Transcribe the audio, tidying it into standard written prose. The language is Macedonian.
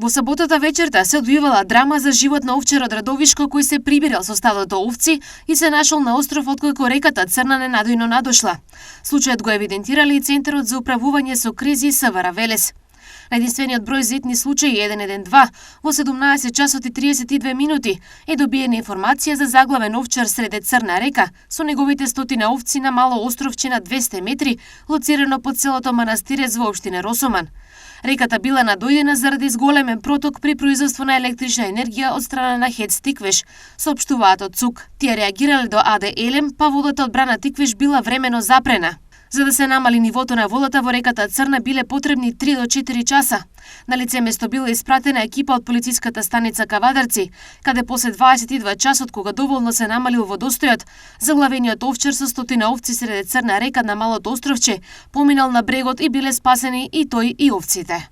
Во саботата вечерта се одвивала драма за живот на овчар од Радовишко кој се прибирал со стадото овци и се нашол на остров откако реката Црна ненадојно надошла. Случајот го евидентирали и Центарот за управување со кризи СВР Велес. На единствениот број за итни случаи 112 во 17 часот и 32 минути е добиена информација за заглавен овчар среде Црна река со неговите стотина овци на мало островче на 200 метри, лоцирано под селото Манастирец во општина Росоман. Реката била надојдена заради зголемен проток при производство на електрична енергија од страна на ХЕЦ Тиквеш, соопштуваат од ЦУК. Тие реагирале до АД Елем, па водата од брана Тиквеш била времено запрена. За да се намали нивото на водата во реката Црна биле потребни 3 до 4 часа. На лице место била испратена екипа од полициската станица Кавадарци, каде после 22 часот кога доволно се намалил водостојот, заглавениот овчар со стотина овци среде Црна река на малото островче поминал на брегот и биле спасени и тој и овците.